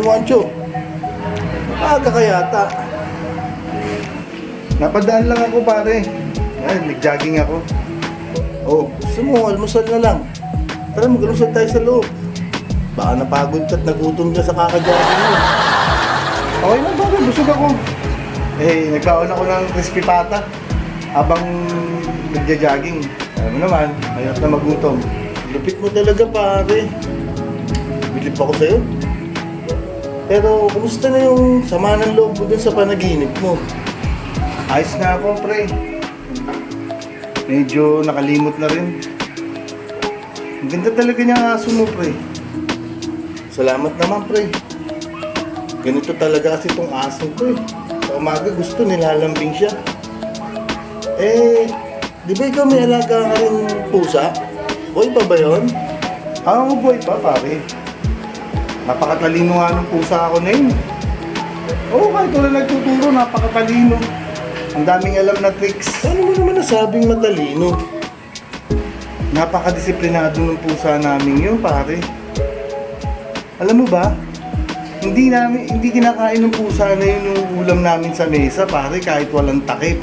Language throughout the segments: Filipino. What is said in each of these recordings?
Juancho. Maaga ka yata. Napadaan lang ako pare. Ay, nag-jogging ako. Oh, gusto mo, almusal na lang. Tara, mag-almusal tayo sa loob. Baka napagod ka at nagutom ka sa kakajogging mo. Okay lang pare, busog ako. Eh, nagkaon ako ng crispy pata habang nagja-jogging. Alam mo naman, ayot na magutom. Lupit mo talaga, pare. Bilip ako sa'yo. Pero, kumusta na yung sama ng loob mo dun sa panaginip mo? Ayos na ako, pre. Medyo nakalimot na rin. Ang ganda talaga niya ang aso mo, pre. Salamat naman, pre. Ganito talaga kasi itong aso ko eh. Sa umaga gusto nilalambing siya. Eh, di ba ikaw may alaga ka rin pusa? Boy pa ba yun? Ako boy pa, pare. Napakatalino nga ng pusa ako na yun. Oo, kahit wala nagtuturo, napakatalino. Ang daming alam na tricks. Ano mo naman nasabing matalino? Napakadisiplinado ng pusa namin yun, pare. Alam mo ba, hindi kinakain ng pusa na yun yung ulam namin sa mesa, pare, kahit walang takip.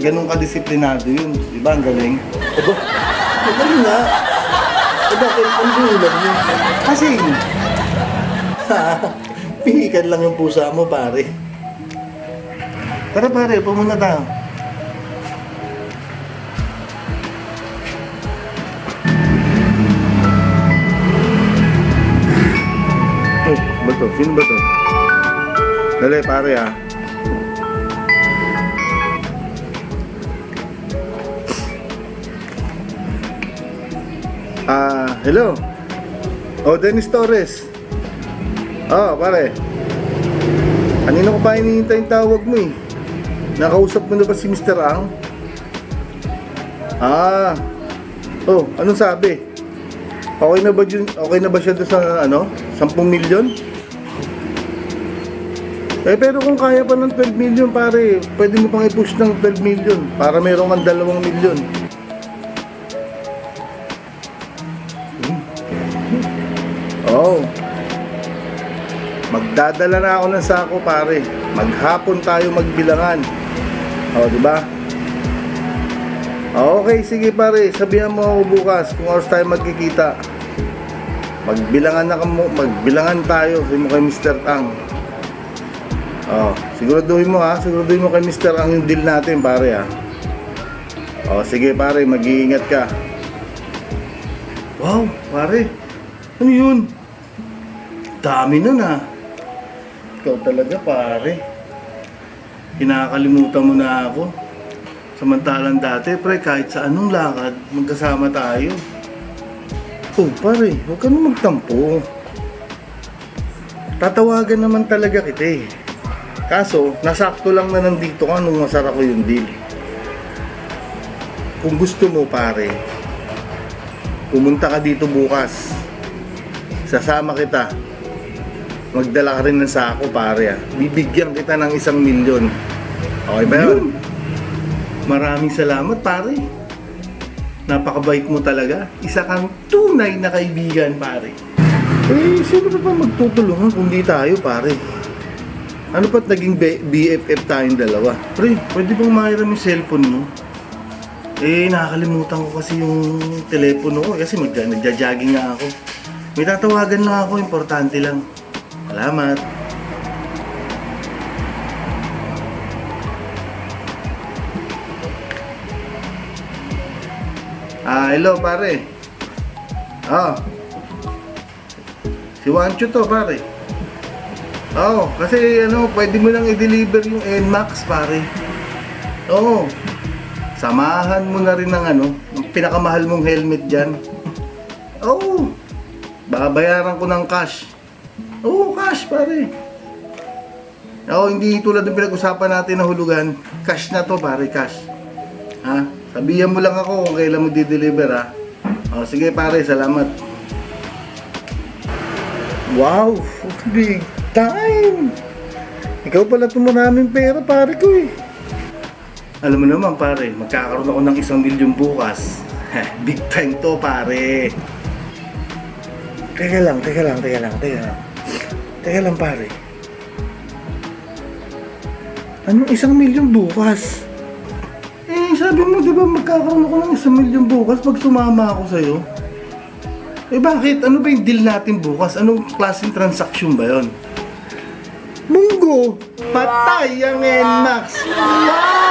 Ganun kadisiplinado yun. Di ba? Ang galing. Aba, magaling nga. Eh bakit ang ulam yun? Kasi, Pihikan lang yung pusa mo, pare. tara pare, pumunta tayo. Uy, ba to? Sino ba to? Dali pare ah. Hello. Oh, Dennis Torres. Oh, pare. Kanina ko pa hinihintay yung tawag mo eh. Nakausap mo na ba si Mr. Ang? Oh, anong sabi? Okay na ba siya doon sa 10 milyon? Eh pero kung kaya pa ng 12 million pare, pwede mo pang i-push ng 12 million para meron kang 2 milyon. Oh. Magdadala na ako ng sako pare. Maghapon tayo magbilangan. Oh, di ba? Okay, sige pare. Sabihan mo ako bukas kung oras tayo magkikita. Magbilangan tayo mo kay Mr. Ang. Oh, siguraduhin mo kay Mr. Ang yung deal natin pare ha. Oh, sige pare, mag-iingat ka. Wow, pare. Ano yun? Dami nun ha. Ikaw talaga pare. Kinakalimutan mo na ako. Samantalang dati pre, kahit sa anong lakad, magkasama tayo. Oh pare, huwag ka na magtampo. Tatawagan naman talaga kita eh. Kaso, nasakto lang na nandito ka nung masara ko yung deal. Kung gusto mo pare, pumunta ka dito bukas. Sasama kita. Magdala ka rin ng sako pare. Bibigyan kita ng 1 milyon. Okay ba yun? Maraming salamat pare. Napakabait mo talaga. Isa kang tunay na kaibigan pare. Eh, sino ba magtutulungan kung di tayo pare? Ano pa't naging BFF tayong dalawa? Pre, pwede bang mahiram yung cellphone mo? Eh, nakakalimutan ko kasi yung telepono ko kasi nagja-jogging nga ako. May tatawagan lang ako, importante lang. Salamat. Hello pare. Si Juancho to pare. Kasi pwede mo lang i-deliver yung NMAX pare. Samahan mo na rin ng ng pinakamahal mong helmet dyan. Babayaran ko ng cash. Cash pare. Hindi tulad ng pinag-usapan natin na hulugan. Cash na to pare, cash. Sabihan mo lang ako kung kailan mo di-deliver ha. Sige pare, salamat. Wow, big time. Ikaw pala itong maraming pera pare ko eh. Alam mo naman pare, magkakaroon ako ng 1 milyon bukas. Big time to pare. Teka lang. Teka lang pare. Anong 1,000,000 bukas? Eh, sabi mo, di ba magkakaroon ako ng 1,000,000 bukas pag sumama ako sa'yo? Eh, bakit? Ano ba yung deal natin bukas? Anong klaseng transaction ba yon? Munggo! Patay ang NMAX! Wow!